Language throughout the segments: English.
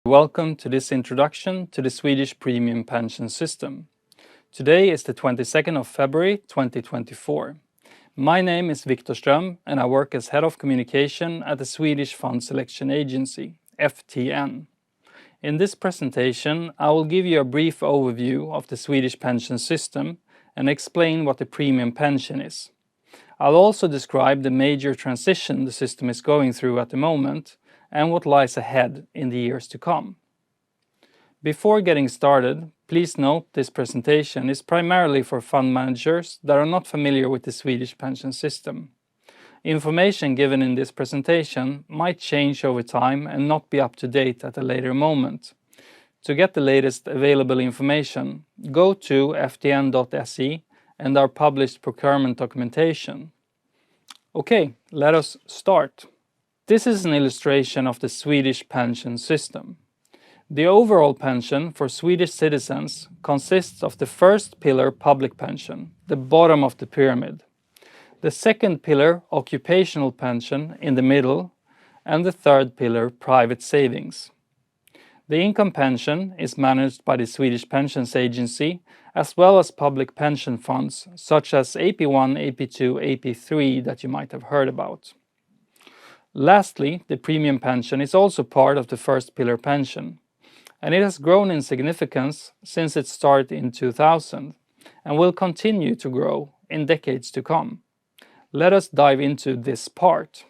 Welcome to this introduction to the Swedish premium pension system. Today is the 22nd of February 2024. My name is Viktor Ström and I work as Head of Communication at the Swedish Fund Selection Agency, FTN. In this presentation, I will give you a brief overview of the Swedish pension system and explain what the premium pension is. I'll also describe the major transition the system is going through at the moment and what lies ahead in the years to come. Before getting started, please note this presentation is primarily for fund managers that are not familiar with the Swedish pension system. Information given in this presentation might change over time and not be up to date at a later moment. To get the latest available information, go to ftn.se and our published procurement documentation. Okay, let us start. This is an illustration of the Swedish pension system. The overall pension for Swedish citizens consists of the first pillar public pension, the bottom of the pyramid, the second pillar occupational pension in the middle, and the third pillar private savings. The income pension is managed by the Swedish Pension Agency as well as public pension funds such as AP1, AP2, AP3 that you might have heard about. Lastly, the premium pension is also part of the first pillar pension, and it has grown in significance since its start in 2000 and will continue to grow in decades to come. Let us dive into this part.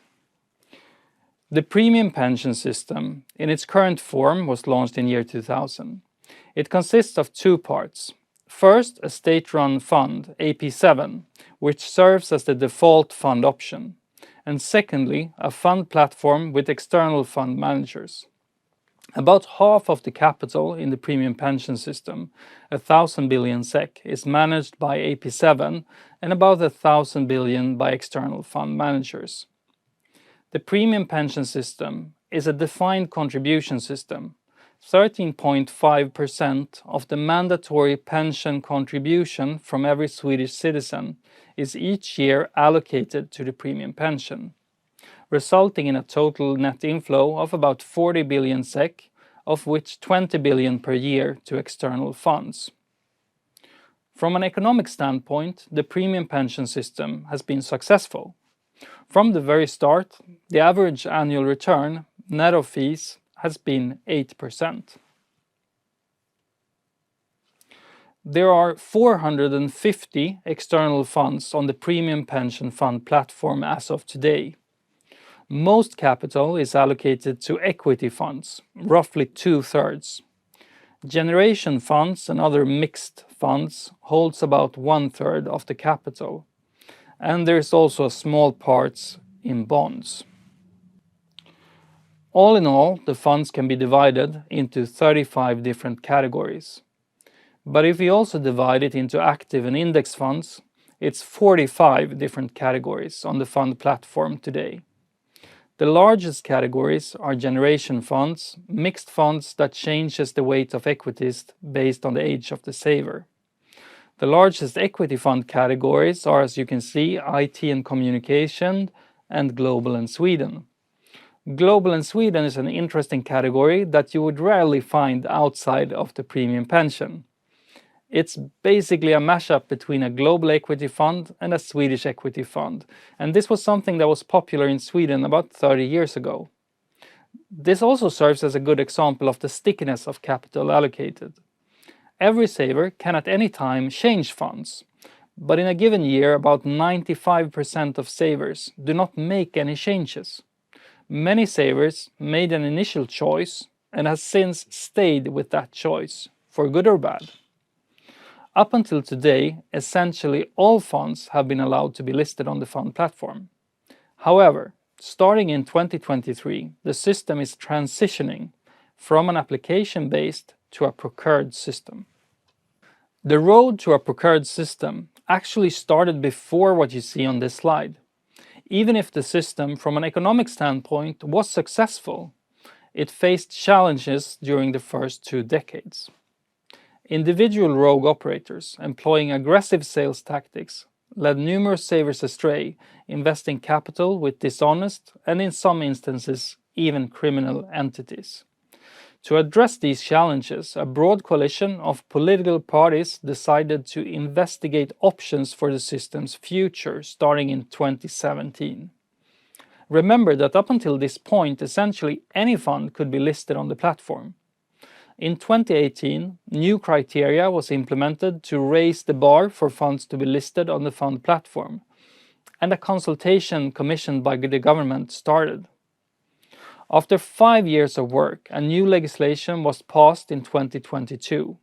The premium pension system in its current form was launched in year 2000. It consists of two parts. First, a state-run fund, AP7, which serves as the default fund option. And secondly, a fund platform with external fund managers. About half of the capital in the premium pension system, 1,000 billion SEK, is managed by AP7 and about 1,000 billion by external fund managers. The premium pension system is a defined contribution system. 13.5% of the mandatory pension contribution from every Swedish citizen is each year allocated to the premium pension, resulting in a total net inflow of about 40 billion SEK, of which 20 billion per year to external funds. From an economic standpoint, the premium pension system has been successful. From the very start, the average annual return, net of fees, has been 8%. There are 450 external funds on the premium pension fund platform as of today. Most capital is allocated to equity funds, roughly 2/3. Generation funds and other mixed funds holds about 1/3 of the capital. And there is also a small parts in bonds. All in all, the funds can be divided into 35 different categories. But if we also divide it into active and index funds, it's 45 different categories on the fund platform today. The largest categories are generation funds, mixed funds that changes the weight of equities based on the age of the saver. The largest equity fund categories are, as you can see, IT and communication and global and Sweden. Global and Sweden is an interesting category that you would rarely find outside of the premium pension. It's basically a mashup between a global equity fund and a Swedish equity fund, and this was something that was popular in Sweden about 30 years ago. This also serves as a good example of the stickiness of capital allocated. Every saver can at any time change funds, but in a given year about 95% of savers do not make any changes. Many savers made an initial choice and has since stayed with that choice, for good or bad. Up until today, essentially all funds have been allowed to be listed on the fund platform. However, starting in 2023, the system is transitioning from an application-based to a procured system. The road to a procured system actually started before what you see on this slide. Even if the system from an economic standpoint was successful, it faced challenges during the first 2 decades. Individual rogue operators employing aggressive sales tactics led numerous savers astray, investing capital with dishonest and in some instances even criminal entities. To address these challenges, a broad coalition of political parties decided to investigate options for the system's future, starting in 2017. Remember that up until this point, essentially any fund could be listed on the platform. In 2018, new criteria was implemented to raise the bar for funds to be listed on the fund platform, and a consultation commissioned by the government started. After 5 years of work, a new legislation was passed in 2022,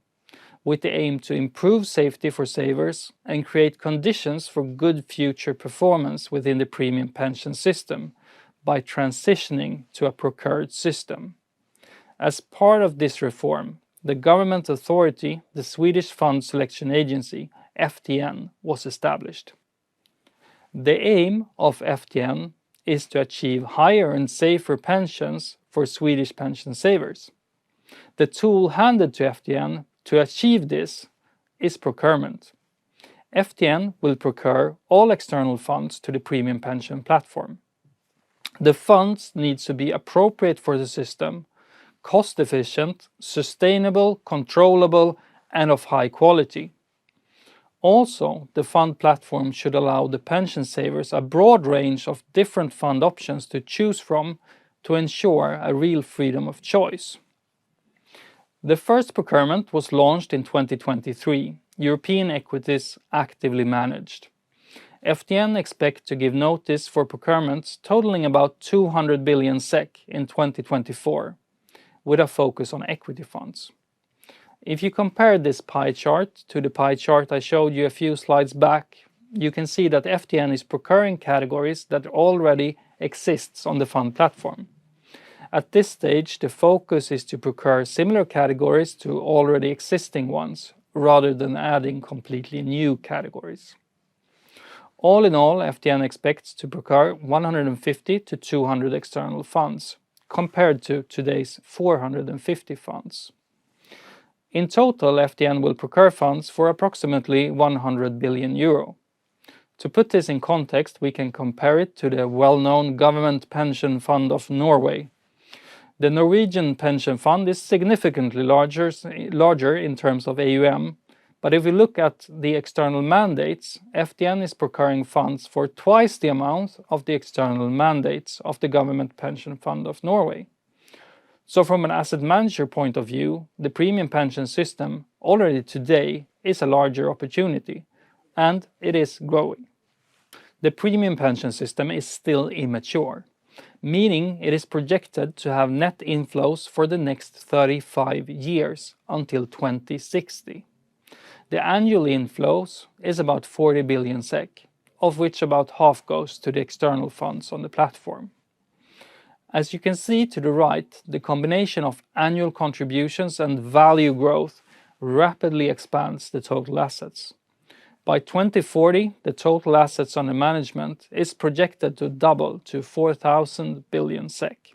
with the aim to improve safety for savers and create conditions for good future performance within the premium pension system by transitioning to a procured system. As part of this reform, the government authority, the Swedish Fund Selection Agency, FTN, was established. The aim of FTN is to achieve higher and safer pensions for Swedish pension savers. The tool handed to FTN to achieve this is procurement. FTN will procure all external funds to the premium pension platform. The funds need to be appropriate for the system, cost-efficient, sustainable, controllable, and of high quality. Also, the fund platform should allow the pension savers a broad range of different fund options to choose from to ensure a real freedom of choice. The first procurement was launched in 2023, European Equities Actively Managed. FTN expect to give notice for procurements totaling about 200 billion SEK in 2024. With a focus on equity funds. If you compare this pie chart to the pie chart I showed you a few slides back, you can see that FTN is procuring categories that already exists on the fund platform. At this stage, the focus is to procure similar categories to already existing ones, rather than adding completely new categories. All in all, FTN expects to procure 150 to 200 external funds, compared to today's 450 funds. In total, FTN will procure funds for approximately 100 billion euro. To put this in context, we can compare it to the well-known Government Pension Fund of Norway. The Norwegian pension fund is significantly larger in terms of AUM, but if we look at the external mandates, FTN is procuring funds for twice the amount of the external mandates of the Government Pension Fund of Norway. So from an asset manager point of view, the premium pension system already today is a larger opportunity, and it is growing. The premium pension system is still immature, meaning it is projected to have net inflows for the next 35 years until 2060. The annual inflows is about 40 billion SEK, of which about half goes to the external funds on the platform. As you can see to the right, the combination of annual contributions and value growth rapidly expands the total assets. By 2040, the total assets under management is projected to double to 4,000 billion SEK.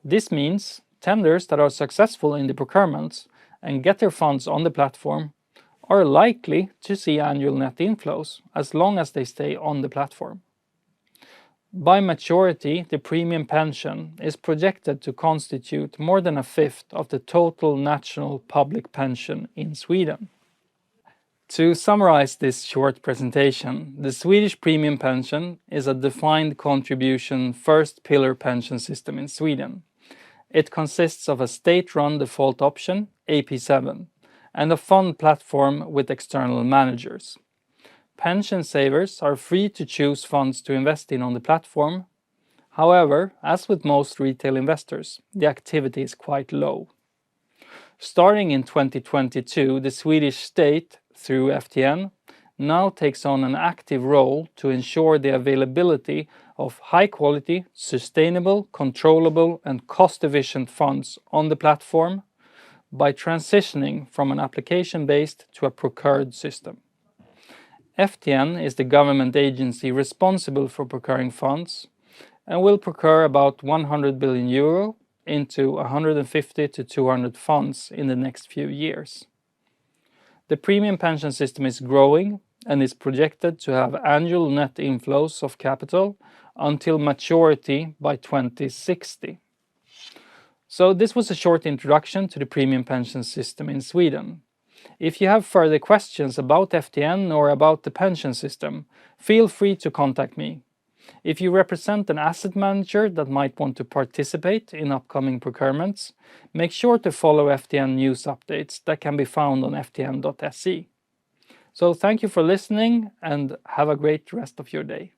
This means tenders that are successful in the procurements and get their funds on the platform are likely to see annual net inflows as long as they stay on the platform. By maturity, the premium pension is projected to constitute more than a fifth of the total national public pension in Sweden. To summarize this short presentation, the Swedish premium pension is a defined contribution first pillar pension system in Sweden. It consists of a state-run default option, AP7, and a fund platform with external managers. Pension savers are free to choose funds to invest in on the platform. However, as with most retail investors, the activity is quite low. Starting in 2022, the Swedish state, through FTN, now takes on an active role to ensure the availability of high-quality, sustainable, controllable, and cost-efficient funds on the platform by transitioning from an application-based to a procured system. FTN is the government agency responsible for procuring funds and will procure about 100 billion euro into 150 to 200 funds in the next few years. The premium pension system is growing and is projected to have annual net inflows of capital until maturity by 2060. So this was a short introduction to the premium pension system in Sweden. If you have further questions about FTN or about the pension system, feel free to contact me. If you represent an asset manager that might want to participate in upcoming procurements, make sure to follow FTN news updates that can be found on ftn.se. So thank you for listening and have a great rest of your day.